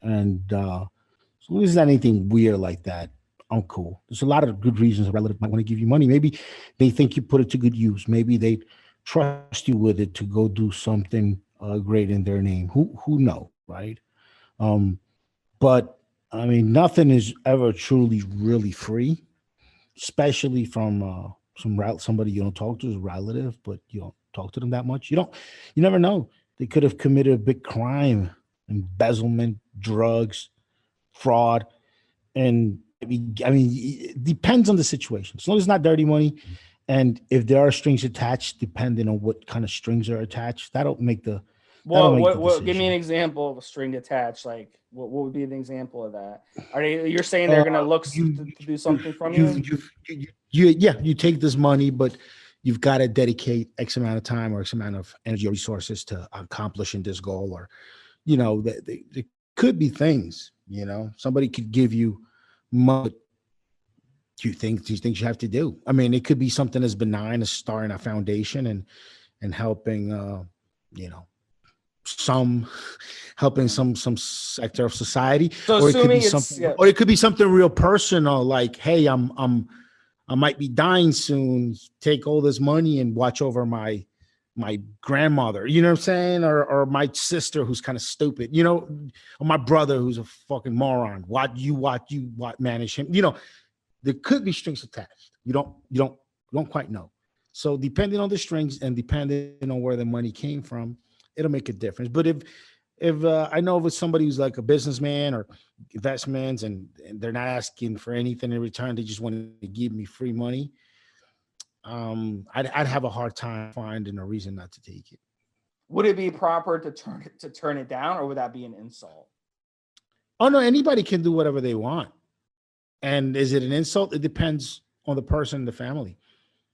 and as long as it's not anything weird like that, I'm cool. There's a lot of good reasons a relative might want to give you money. Maybe they think you put it to good use. Maybe they trust you with it to go do something great in their name. Who know, right? But I mean, nothing is ever truly really free, especially from somebody you don't talk to, is a relative, but you don't talk to them that much. You never know. They could have committed a big crime, embezzlement, drugs, fraud, and I mean, it depends on the situation. As long as it's not dirty money, and if there are strings attached, depending on what kind of strings are attached, that'll make the What give me an decision. example of a string attached? Like what would be an example of that? You're saying they're gonna look You, to do you, something from you, you? yeah, you take this money, but you've got to dedicate X amount of time or X amount of energy or resources to accomplishing this goal, or there could be things. Somebody could give you money. These things you have to do. I mean, it could be something as benign as starting a foundation and helping, you know, some helping Yeah. some sector of society, So or it could be assuming it's something, or it could be something real personal, like, hey, I might be dying soon. Take all this money and watch over my grandmother. You know what I'm saying? Or my sister who's kind of stupid. Or my brother who's a fucking moron. What manage him. There could be strings attached. You don't quite know. So depending on the strings and depending on where the money came from, it'll make a difference. But if I know if it's somebody who's like a businessman or investments and they're not asking for anything in return, they just want to give me free money, I'd have a hard time finding a reason not to take it. Would it be proper to turn it down, or would that be an insult? Oh no, anybody can do whatever they want. And is it an insult? It depends on the person and the family.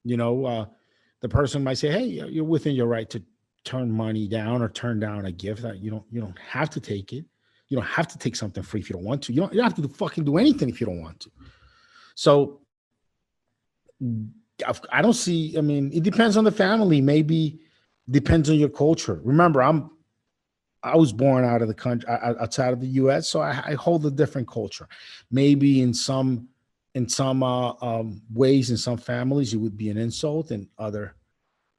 The person might say, "Hey, you're within your right to turn money down or turn down a gift. You don't have to take it. You don't have to take something free if you don't want to. You don't have to fucking do anything if you don't want to." So I don't see. I mean, it depends on the family. Maybe depends on your culture. Remember, I was born out of the country, outside of the U.S., so I hold a different culture. Maybe in some ways, in some families, it would be an insult. In other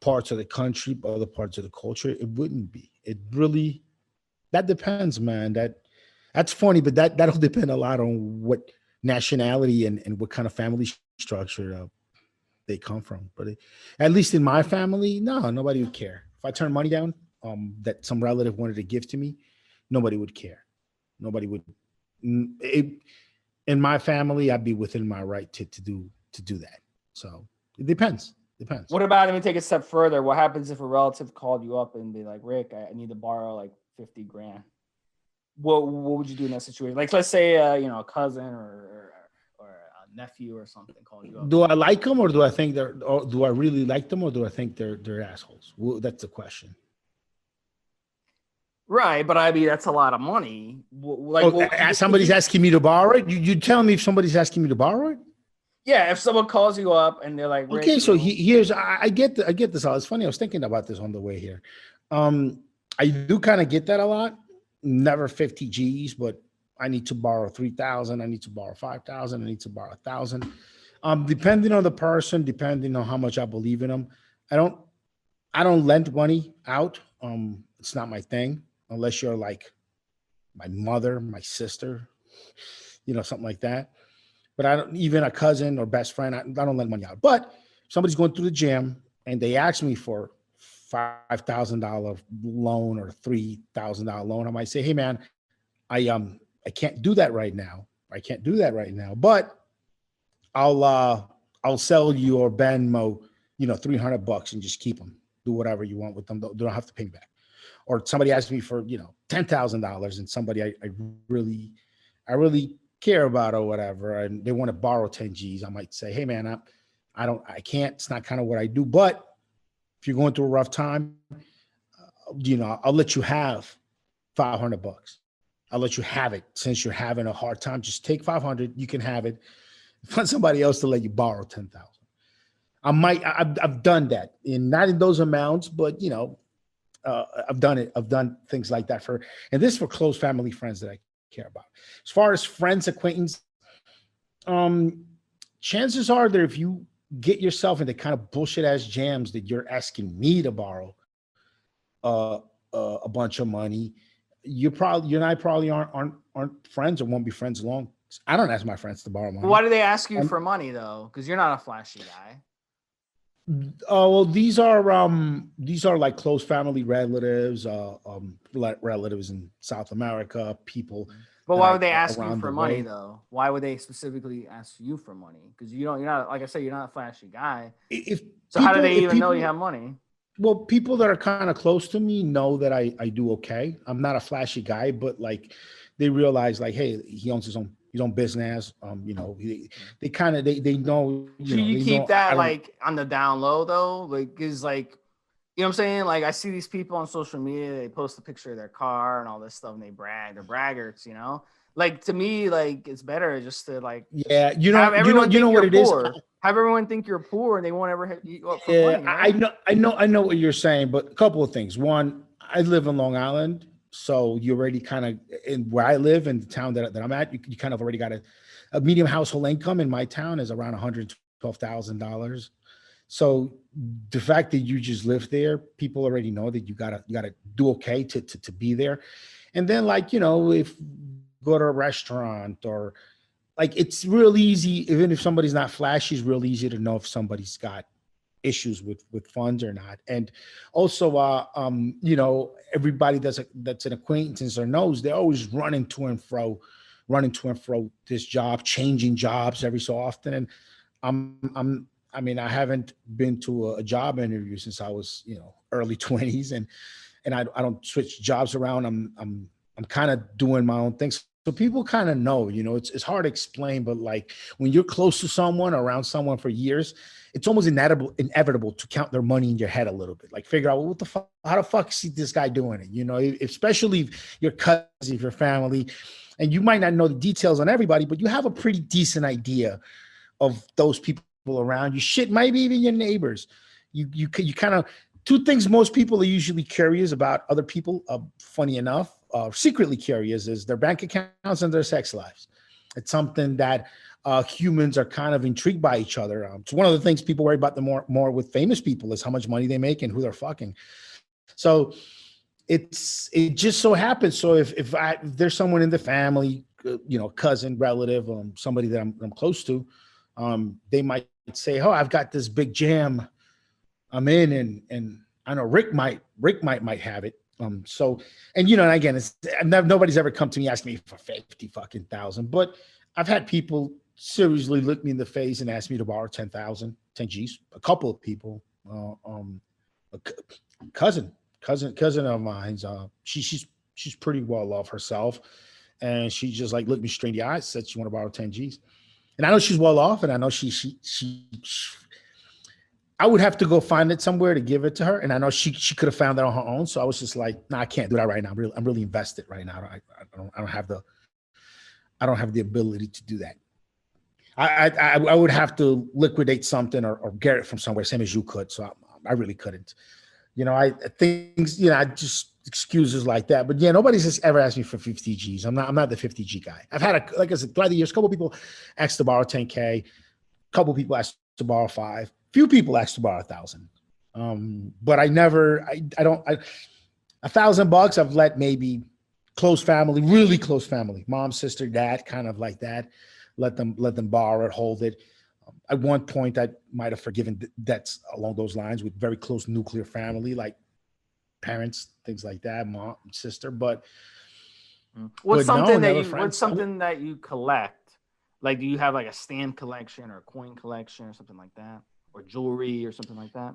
parts of the country, other parts of the culture, it wouldn't be. It really, that depends, man. That's funny, but that'll depend a lot on what nationality and what kind of family structure they come from. But at least in my family, no, nobody would care. If I turn money down, that some relative wanted to give to me, nobody would care. Nobody would. In my family, I'd be within my right to do that. So it depends. What about, let me take it a step further. What happens if a relative called you up and be like, "Rick, I need to borrow like 50 grand." What would you do in that situation? Like, let's say, a cousin or a nephew or something called you up. Do I like them, or do I think or do I really like them, or do I think they're assholes? Well, that's the question. Right, but I mean, that's a lot of money. Like, somebody's asking me to borrow it. You tell me if somebody's asking me to borrow it. Yeah, if someone calls you up and they're like, okay, so I get this. It's funny. I was thinking about this on the way here. I do kind of get that a lot. Never 50 G's, but I need to borrow 3,000. I need to borrow 5,000. I need to borrow 1,000. Depending on the person, depending on how much I believe in them. I don't lend money out. It's not my thing, unless you're like my mother, my sister, something like that. But I don't, even a cousin or best friend, I don't lend money out. But somebody's going through the gym and they ask me for $5,000 loan or $3,000 loan. I might say, "Hey man, I can't do that right now. But I'll sell you or Venmo, $300 and just keep them. Do whatever you want with them. They don't have to pay me back." Or somebody asked me for, $10,000 and somebody I really care about or whatever, and they want to borrow 10 G's. I might say, "Hey man, I can't, it's not kind of what I do. But if you're going through a rough time, I'll let you have $500. I'll let you have it. Since you're having a hard time, just take 500. You can have it. Find somebody else to let you borrow 10,000. I've done that, not in those amounts, but I've done it. I've done things like that and this for close family friends that I care about. As far as friends, acquaintance, chances are that if you get yourself into kind of bullshit ass jams that you're asking me to borrow a bunch of money, you and I probably aren't friends or won't be friends long. I don't ask my friends to borrow money. Why do they ask you for money though? Because you're not a flashy guy. Well, these are like close family relatives, relatives in South America, people. But why would they ask you for money though? Why would they specifically ask you for money? Because you're not, like I said, you're not a flashy guy. How do they even know you have money? Well, people that are kind of close to me know that I do okay. I'm not a flashy guy, but like they realize like, hey, he owns his own business. They kind of they know. You keep that like on the down low though, like is like, you know what I'm saying? Like I see these people on social media, they post a picture of their car and all this stuff, and they brag. They're braggarts, Like to me, like it's better just to like have everyone think what it is. Have everyone think you're poor and they won't ever hit you up for money. Right? I know what you're saying, but a couple of things. One, I live in Long Island. So you already kind of, in where I live in the town that I'm at, you kind of already got a medium household income in my town is around $112,000. So the fact that you just live there, people already know that you gotta do okay to be there. And then like, if go to a restaurant or like, it's real easy, even if somebody's not flashy, it's real easy to know if somebody's got issues with funds or not. And also everybody that's an acquaintance or knows, they're always running to and fro this job, changing jobs every so often. And I haven't been to a job interview since I was early 20s, and and I don't switch jobs around. I'm kind of doing my own things. So people kind of know, it's hard to explain, but like when you're close to someone, around someone for years, it's almost inevitable to count their money in your head a little bit. Like figure out, well, what the fuck, how the fuck is this guy doing it? Especially if your cousins, if your family, and you might not know the details on everybody, but you have a pretty decent idea of those people around you. Shit, maybe even your neighbors. You kind of, two things most people are usually curious about other people, funny enough, secretly curious, is their bank accounts and their sex lives. It's something that humans are kind of intrigued by each other. It's one of the things people worry about the more with famous people is how much money they make and who they're fucking. So it just so happens. So if there's someone in the family, cousin, relative, somebody that I'm close to, they might say, "Oh, I've got this big jam I'm in," and I know Rick might have it. So, and again, nobody's ever come to me asking me for 50 fucking thousand, but I've had people seriously look me in the face and ask me to borrow 10 G's. A couple of people, a cousin of mine's, she's pretty well off herself, and she just like looked me straight in the eyes, said she want to borrow 10 G's, and I know she's well off, and I know she I would have to go find it somewhere to give it to her. And I know she could have found that on her own. So I was just like, no, I can't do that right now. I'm really invested right now. I don't have the ability to do that. I would have to liquidate something or get it from somewhere, same as you could. So I really couldn't, I just excuses like that. But yeah, nobody's just ever asked me for 50 G's. I'm not the 50 G guy. I've had like I said, throughout the years, a couple of people asked to borrow 10K, a couple of people asked to borrow 5. Few people asked to borrow 1,000, but I $1,000 I've let maybe close family, really close family, mom, sister, dad, kind of like that. Let them borrow it, hold it. At one point, I might have forgiven debts along those lines with very close nuclear family, like parents, things like that, mom, sister. But what's something that you collect? Like, do you have like a stamp collection or a coin collection or something like that? Or jewelry or something like that?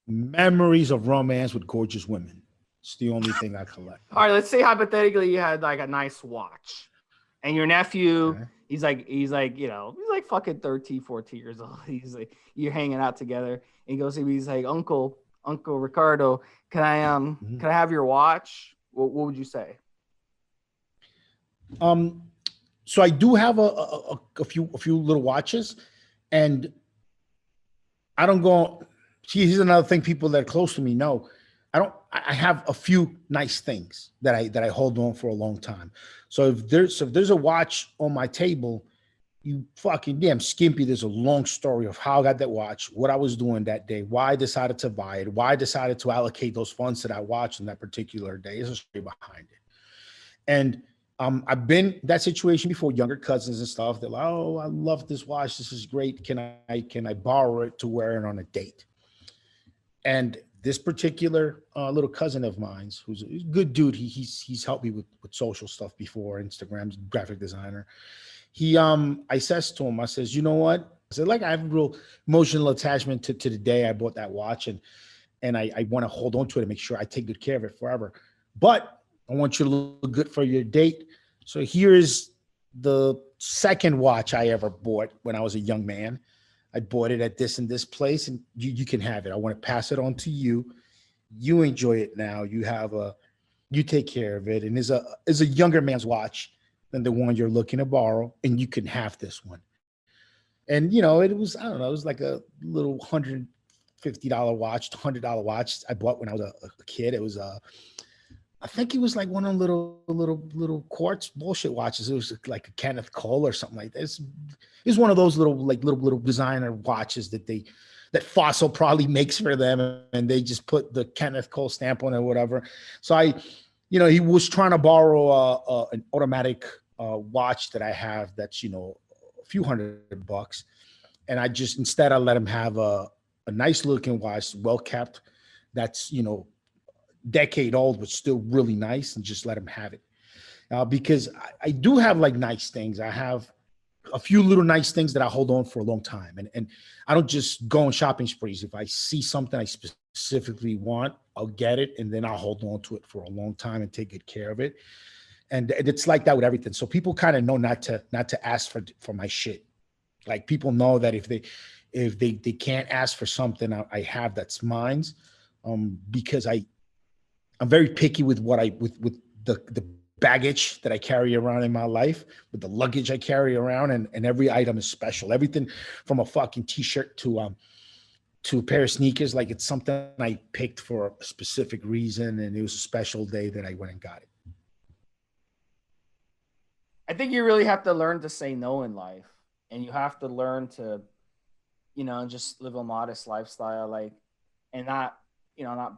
Memories of romance with gorgeous women. It's the only thing I collect. All right, let's say hypothetically you had like a nice watch, and your nephew, okay, he's like fucking 13, 14 years old. He's like, you're hanging out together, and he goes to me, he's like, Uncle Ricardo, can I have your watch? What would you say? So I do have a few little watches, and I don't go. See, here's another thing people that are close to me know. I have a few nice things that I hold on for a long time. So if there's a watch on my table, you fucking damn skimpy. There's a long story of how I got that watch, what I was doing that day, why I decided to buy it, why I decided to allocate those funds to that watch on that particular day. There's a story behind it. And I've been in that situation before, younger cousins and stuff. They're like, "Oh, I love this watch. This is great. Can I borrow it to wear it on a date?" And this particular little cousin of mine, who's a good dude, he's helped me with social stuff before, Instagram, graphic designer. I says to him, I says, "You know what?" I said, like, I have a real emotional attachment to the day I bought that watch, and I want to hold on to it and make sure I take good care of it forever. But I want you to look good for your date. So here's the second watch I ever bought when I was a young man. I bought it at this and this place, and you can have it. I want to pass it on to you. You enjoy it now. You take care of it. And it's a younger man's watch than the one you're looking to borrow, and you can have this one. And it was, I don't know, it was like a little $150 watch, $100 watch I bought when I was a kid. It was I think it was like one of the little quartz bullshit watches. It was like a Kenneth Cole or something like that. It's one of those little designer watches that Fossil probably makes for them, and they just put the Kenneth Cole stamp on it or whatever. So he was trying to borrow an automatic watch that I have that's a few $100, and instead I let him have a nice looking watch, well kept, that's decade old, but still really nice, and just let him have it. Because I do have like nice things. I have a few little nice things that I hold on for a long time. And I don't just go on shopping sprees. If I see something I specifically want, I'll get it, and then I'll hold on to it for a long time and take good care of it. And it's like that with everything. So people kind of know not to ask for my shit. Like people know that if they can't ask for something I have that's mine, because I'm very picky with what with the baggage that I carry around in my life, with the luggage I carry around, and every item is special. Everything from a fucking t-shirt to a pair of sneakers, like it's something I picked for a specific reason, and it was a special day that I went and got it. I think you really have to learn to say no in life, and you have to learn to, just live a modest lifestyle, like, and not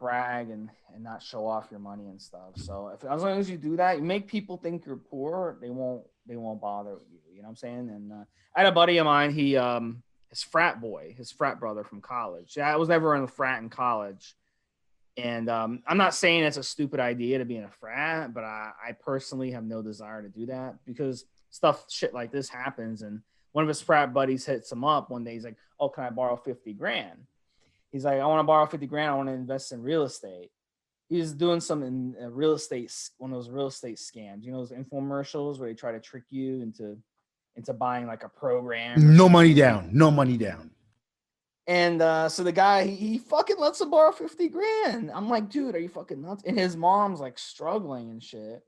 brag and not show off your money and stuff. So as long as you do that, you make people think you're poor, they won't bother with you. You know what I'm saying? And I had a buddy of mine, his frat brother from college. Yeah, I was never in a frat in college. And I'm not saying it's a stupid idea to be in a frat, but I personally have no desire to do that because shit like this happens. And one of his frat buddies hits him up one day. He's like, "Oh, can I borrow 50 grand?" He's like, "I want to borrow 50 grand. I want to invest in real estate." He's doing some in real estate, one of those real estate scams. You know, those infomercials where they try to trick you into buying like a program. No money down. No money down. And so the guy, he fucking lets him borrow 50 grand. I'm like, dude, are you fucking nuts? And his mom's like struggling and shit.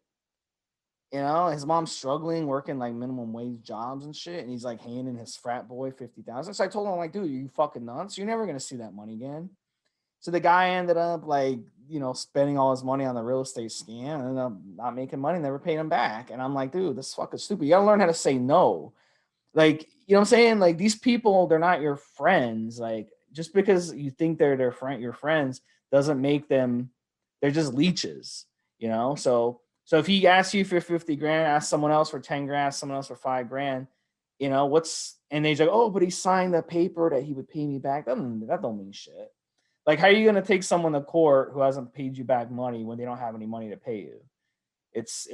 You know, his mom's struggling, working like minimum wage jobs and shit. And he's like handing his frat boy 50,000. So I told him, I'm like, dude, are you fucking nuts? You're never going to see that money again. So the guy ended up like, spending all his money on the real estate scam and ended up not making money, never paid him back. And I'm like, dude, this is fucking stupid. You got to learn how to say no. Like, you know what I'm saying? Like these people, they're not your friends. Like just because you think they're your friends doesn't make them, they're just leeches, So if he asks you for 50 grand, ask someone else for 10 grand, someone else for 5 grand, and he's like, "Oh, but he signed the paper that he would pay me back." That don't mean shit. Like, how are you going to take someone to court who hasn't paid you back money when they don't have any money to pay you? It's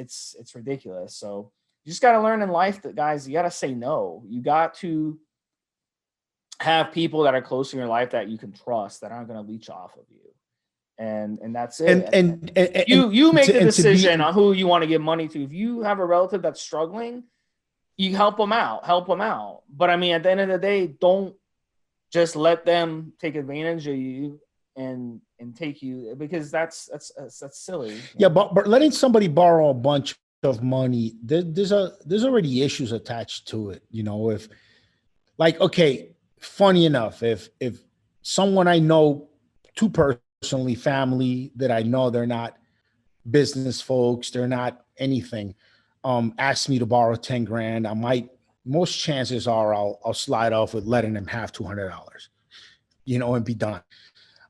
ridiculous. So you just got to learn in life that, guys, you got to say no. You got to have people that are close in your life that you can trust that aren't going to leech off of you. And that's it. And you make the decision on who you want to give money to. If you have a relative that's struggling, you help them out. But I mean, at the end of the day, don't just let them take advantage of you and take you, because that's silly. Yeah, but letting somebody borrow a bunch of money, there's already issues attached to it. If like, okay, funny enough, if someone I know too personally, family that I know, they're not business folks, they're not anything, ask me to borrow 10 grand, most chances are I'll slide off with letting them have $200, and be done.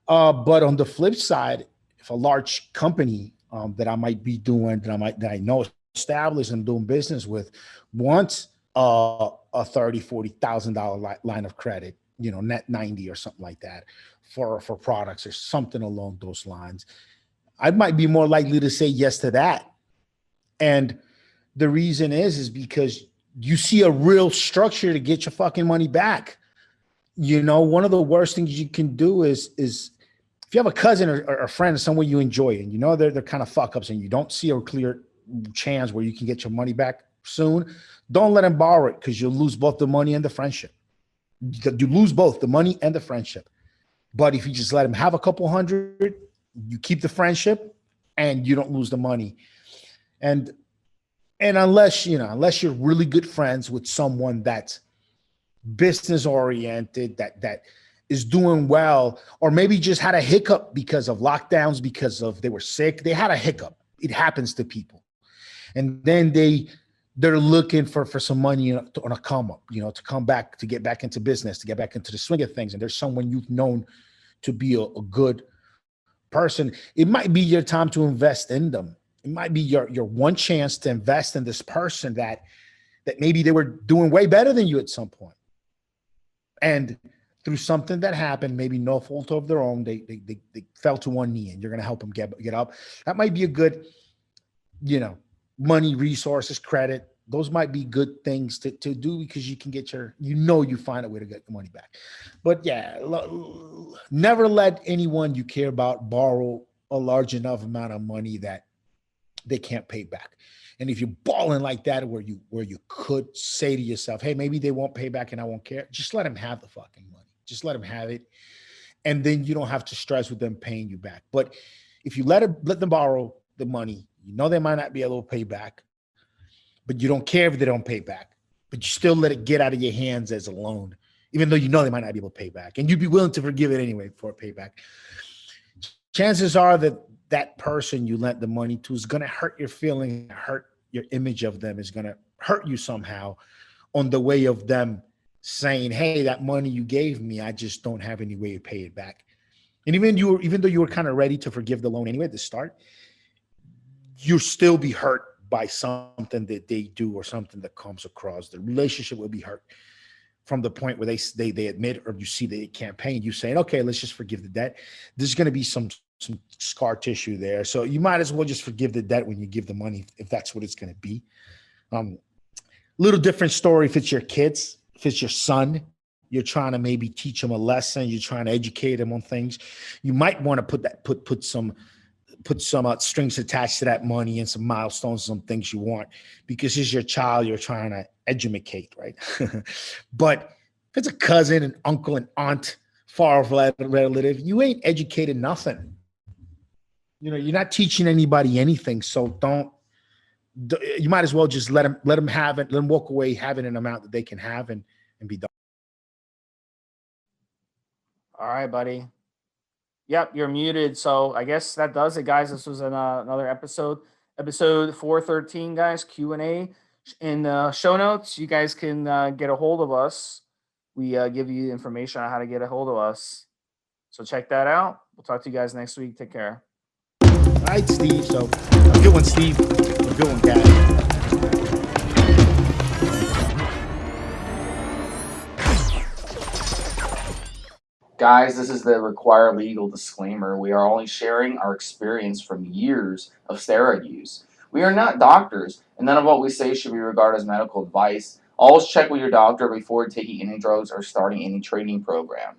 But on the flip side, if a large company that I might be doing, that I know established and doing business with wants a $30,000, $40,000 line of credit, net 90 or something like that for products or something along those lines, I might be more likely to say yes to that. And the reason is because you see a real structure to get your fucking money back. One of the worst things you can do is if you have a cousin or a friend, someone you enjoy, and they're kind of fuck ups, and you don't see a clear chance where you can get your money back soon, don't let them borrow it, because you'll lose both the money and the friendship. You lose both the money and the friendship. But if you just let them have a couple hundred, you keep the friendship and you don't lose the money. And unless you're really good friends with someone that's business oriented, that is doing well, or maybe just had a hiccup because of lockdowns, because of they were sick, they had a hiccup. It happens to people. And then they're looking for some money on a come up, to come back, to get back into business, to get back into the swing of things. And there's someone you've known to be a good person. It might be your time to invest in them. It might be your one chance to invest in this person that maybe they were doing way better than you at some point. And through something that happened, maybe no fault of their own, they fell to one knee, and you're going to help them get up. That might be a good, money, resources, credit. Those might be good things to do, because you can get you find a way to get the money back. But yeah, never let anyone you care about borrow a large enough amount of money that they can't pay back. And if you're balling like that, where you could say to yourself, hey, maybe they won't pay back and I won't care, just let them have the fucking money. Just let them have it. And then you don't have to stress with them paying you back. But if you let them borrow the money, you know they might not be able to pay back, but you don't care if they don't pay back, but you still let it get out of your hands as a loan, even though you know they might not be able to pay back. And you'd be willing to forgive it anyway for a payback. Chances are that that person you lent the money to is going to hurt your feeling, hurt your image of them, is going to hurt you somehow on the way of them saying, hey, that money you gave me, I just don't have any way to pay it back. And even though you were kind of ready to forgive the loan anyway at the start, you'll still be hurt by something that they do or something that comes across. The relationship will be hurt from the point where they admit, or you see they can't pay, and you saying, okay, let's just forgive the debt. There's going to be some scar tissue there. So you might as well just forgive the debt when you give the money, if that's what it's going to be. Little different story if it's your kids, if it's your son, you're trying to maybe teach him a lesson, you're trying to educate him on things. You might want to put some strings attached to that money and some milestones, some things you want, because it's your child you're trying to educate, right? But if it's a cousin, an uncle, an aunt, far relative, you ain't educated nothing. You're not teaching anybody anything. So you might as well just let them have it, let them walk away having an amount that they can have and be done. All right, buddy. Yep, you're muted. So I guess that does it, guys. This was another episode 413, guys. Q&A in the show notes. You guys can get a hold of us. We give you information on how to get a hold of us. So check that out. We'll talk to you guys next week. Take care. All right, Steve. So a good one, Steve. A good one, guys. Guys, this is the required legal disclaimer. We are only sharing our experience from years of steroid use. We are not doctors, and none of what we say should be regarded as medical advice. Always check with your doctor before taking any drugs or starting any training program.